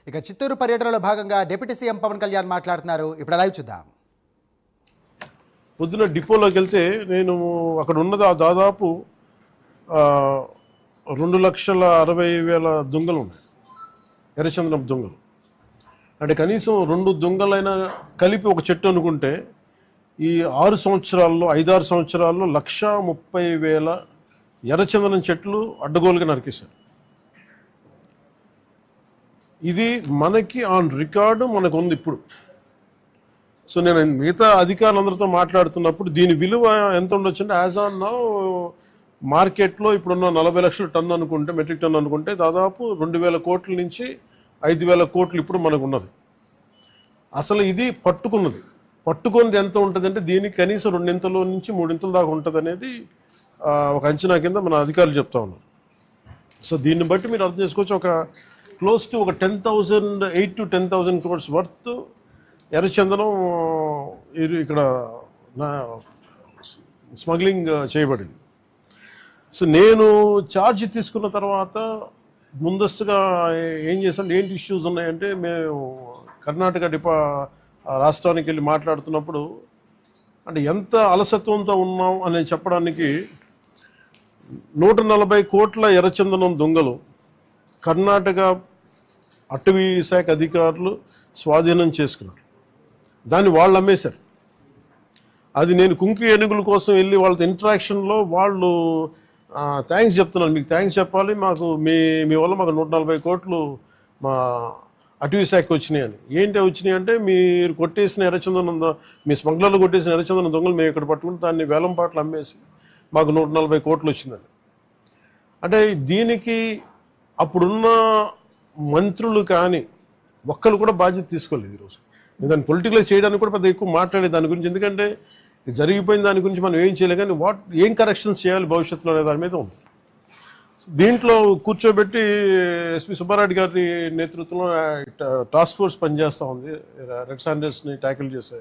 ఇక చిత్తూరు పర్యటనలో భాగంగా డిప్యూటీ సీఎం పవన్ కళ్యాణ్ మాట్లాడుతున్నారు. ఇప్పుడు లైవ్ చూద్దాం. పొద్దున డిపోలోకి వెళ్తే నేను అక్కడ ఉన్నది దాదాపు 2,60,000 దొంగలు ఉన్నాయి, ఎర్రచందనం దొంగలు. అంటే కనీసం 2 దొంగలైనా కలిపి ఒక చెట్టు అనుకుంటే ఈ 6 సంవత్సరాల్లో 5-6 సంవత్సరాల్లో 1,30,000 ఎర్రచందనం చెట్లు అడ్డగోలుగా నరికేశారు. ఇది మనకి ఆన్ రికార్డు మనకు ఉంది ఇప్పుడు. సో నేను మిగతా అధికారులందరితో మాట్లాడుతున్నప్పుడు దీని విలువ ఎంత ఉండొచ్చు అంటే యాజ్ ఆన్ నౌ మార్కెట్లో ఇప్పుడున్న 40 లక్షల టన్ను అనుకుంటే, మెట్రిక్ టన్ను అనుకుంటే దాదాపు 2,000 కోట్ల నుంచి 5,000 కోట్లు ఇప్పుడు మనకు ఉన్నది. అసలు ఇది పట్టుకున్నది ఎంత ఉంటుంది అంటే దీనికి కనీసం 2 నుంచి 3 దాకా ఉంటుంది అనేది ఒక అంచనా కింద మన అధికారులు చెప్తా ఉన్నారు. సో దీన్ని బట్టి మీరు అర్థం చేసుకోవచ్చు, ఒక క్లోజ్ టు ఒక 8,000 to 10,000 crores వర్త్ ఎర్రచందనం ఇక్కడ స్మగ్లింగ్ చేయబడింది. సో నేను ఛార్జ్ తీసుకున్న తర్వాత ముందస్తుగా ఏం చేశాను, ఏంటి ఇష్యూస్ ఉన్నాయంటే మేము కర్ణాటక రాష్ట్రానికి వెళ్ళి మాట్లాడుతున్నప్పుడు అంటే ఎంత అలసత్వంతో ఉన్నాం అని చెప్పడానికి 140 కోట్ల ఎర్రచందనం దొంగలు కర్ణాటక అటవీ శాఖ అధికారులు స్వాధీనం చేసుకున్నారు. దాన్ని వాళ్ళు అమ్మేశారు. అది నేను కుంకి ఏనుగుల కోసం వెళ్ళి వాళ్ళతో ఇంటరాక్షన్లో వాళ్ళు థ్యాంక్స్ చెప్తున్నాను, మీకు థ్యాంక్స్ చెప్పాలి, మాకు మీ వల్ల మాకు 140 కోట్లు మా అటవీ శాఖకి వచ్చినాయని. ఏంటి వచ్చినాయి అంటే మీరు కొట్టేసిన ఎర్రచందనం, మీ స్మగ్లర్లు కొట్టేసిన ఎర్రచందనం దొంగలు మేము ఇక్కడ పట్టుకుని దాన్ని వేలం పాటలు అమ్మేసి మాకు 140 కోట్లు వచ్చిందని. అంటే దీనికి అప్పుడున్న మంత్రులు కానీ ఒక్కరు కూడా బాధ్యత తీసుకోలేదు. ఈరోజు దాన్ని పొలిటికలైజ్ చేయడానికి కూడా పెద్ద ఎక్కువ మాట్లాడే దాని గురించి, ఎందుకంటే జరిగిపోయిన దాని గురించి మనం ఏం చేయలేదు, కానీ ఏం కరెక్షన్స్ చేయాలి భవిష్యత్తులో అనే దాని మీద ఉంది. దీంట్లో కూర్చోబెట్టి ఎస్పీ సుబ్బారెడ్డి గారి నేతృత్వంలో టాస్క్ ఫోర్స్ పనిచేస్తూ ఉంది, రెడ్ శాండర్స్ని ట్యాకిల్ చేసే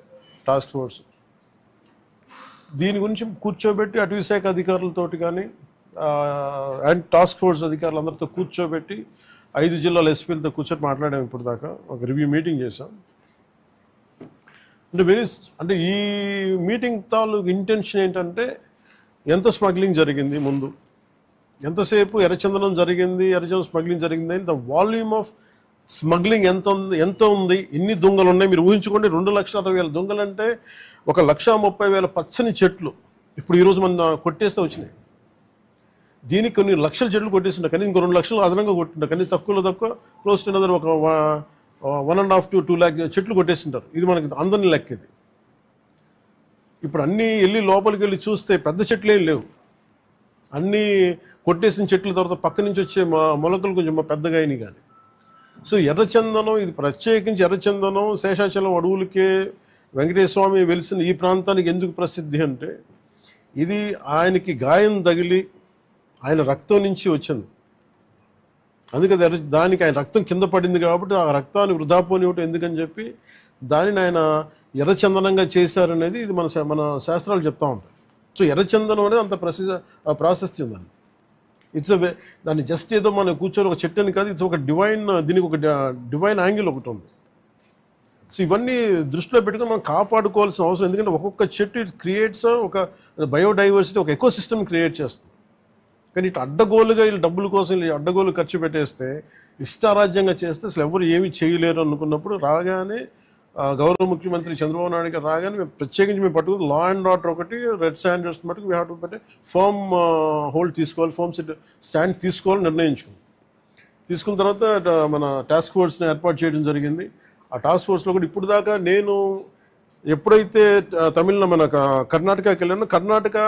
టాస్క్ ఫోర్స్. దీని గురించి కూర్చోబెట్టి అటవీ శాఖ అధికారులతోటి కానీ అండ్ టాస్క్ ఫోర్స్ అధికారులందరితో కూర్చోబెట్టి 5 జిల్లాల ఎస్పీలతో కూర్చొని మాట్లాడాం. ఇప్పుడు దాకా ఒక రివ్యూ మీటింగ్ చేసాం. అంటే ఈ మీటింగ్ తాలూకు ఇంటెన్షన్ ఏంటంటే ఎంత స్మగ్లింగ్ జరిగింది, ముందు ఎంతసేపు ఎర్రచందనం జరిగింది, ఎర్రచందనం స్మగ్లింగ్ జరిగింది అని ద వాల్యూమ్ ఆఫ్ స్మగ్లింగ్ ఎంత ఉంది, ఎన్ని దొంగలు ఉన్నాయి మీరు ఊహించుకోండి. 2,60,000 దొంగలు అంటే 1,30,000 పచ్చని చెట్లు ఇప్పుడు ఈరోజు మన కొట్టేస్తే వచ్చినాయి. దీనికి కొన్ని లక్షల చెట్లు కొట్టేస్తుంటారు, కానీ ఇంకో 2 లక్షలు అదనంగా కొట్టింటారు, కానీ తక్కువ క్లోజ్ టు అనదర్ ఒక 1.5 to 2 lakh చెట్లు కొట్టేస్తుంటారు. ఇది మనకి అందరిని లెక్కేది. ఇప్పుడు అన్నీ వెళ్ళి లోపలికి వెళ్ళి చూస్తే పెద్ద చెట్లు ఏం లేవు, అన్నీ కొట్టేసిన చెట్ల తర్వాత పక్క నుంచి వచ్చే మొలకలు కొంచెం పెద్దగా అయినాయి. కానీ సో ఎర్రచందనం ఇది ప్రత్యేకించి ఎర్రచందనం శేషాచలం అడవులకే వెంకటేశ్వర స్వామి వెలిసిన ఈ ప్రాంతానికి ఎందుకు ప్రసిద్ధి అంటే ఇది ఆయనకి గాయం తగిలి ఆయన రక్తం నుంచి వచ్చింది. అందుకని దానికి ఆయన రక్తం కింద పడింది కాబట్టి ఆ రక్తాన్ని వృధా పోనివ్వటం ఎందుకని చెప్పి దానిని ఆయన ఎర్రచందనంగా చేశారనేది ఇది మన శాస్త్రాలు చెప్తా ఉంటాయి. సో ఎర్రచందనం అనేది అంత ప్రాశస్త్యం దాన్ని. దాన్ని జస్ట్ ఏదో మనం కూర్చొని ఒక చెట్టు అని కాదు, ఇట్స్ ఒక దీనికి ఒక డివైన్ యాంగిల్ ఒకటి ఉంది. సో ఇవన్నీ దృష్టిలో పెట్టుకుని మనం కాపాడుకోవాల్సిన అవసరం, ఎందుకంటే ఒక్కొక్క చెట్టు ఇట్ క్రియేట్స్ ఒక బయోడైవర్సిటీ, ఒక ఎకో సిస్టమ్ క్రియేట్ చేస్తుంది. కానీ ఇట్లా అడ్డగోలుగా వీళ్ళు డబ్బుల కోసం అడ్డగోలు ఖర్చు పెట్టేస్తే, ఇష్టారాజ్యంగా చేస్తే అసలు ఎవరు ఏమీ చేయలేరు అనుకున్నప్పుడు రాగానే గౌరవ ముఖ్యమంత్రి చంద్రబాబు నాయుడు గారు రాగానే మేము ప్రత్యేకించి మేము పట్టుకుని లా అండ్ ఆర్డర్ ఒకటి, రెడ్ శాండర్స్ మటుకు వీ హ్యావ్ టు పెట్టి ఫర్మ్ హోల్డ్ తీసుకోవాలి, ఫర్మ్ స్టాండ్ తీసుకోవాలని తీసుకున్న తర్వాత మన టాస్క్ ఫోర్స్ని ఏర్పాటు చేయడం జరిగింది. ఆ టాస్క్ ఫోర్స్లో కూడా ఇప్పుడు దాకా నేను ఎప్పుడైతే మన కర్ణాటకకి వెళ్ళానో కర్ణాటక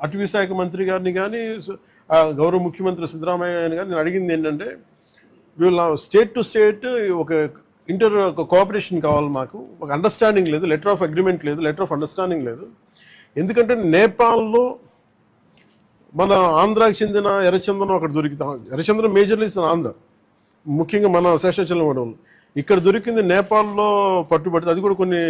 అటవీ శాఖ మంత్రి గారిని కానీ గౌరవ ముఖ్యమంత్రి సిద్ధరామయ్య కానీ నేను అడిగింది ఏంటంటే వీళ్ళ స్టేట్ టు స్టేట్ ఒక కోఆపరేషన్ కావాలి, మాకు ఒక అండర్స్టాండింగ్ లేదు, లెటర్ ఆఫ్ అగ్రిమెంట్ లేదు, లెటర్ ఆఫ్ అండర్స్టాండింగ్ లేదు. ఎందుకంటే నేపాల్లో మన ఆంధ్రాకి చెందిన ఎర్రచందనం అక్కడ దొరికితే, ఎర్రచందనం మేజర్లీ ఆంధ్ర, ముఖ్యంగా మన శేషాచలం అడవులు, ఇక్కడ దొరికింది నేపాల్లో పట్టుబడితే అది కూడా కొన్ని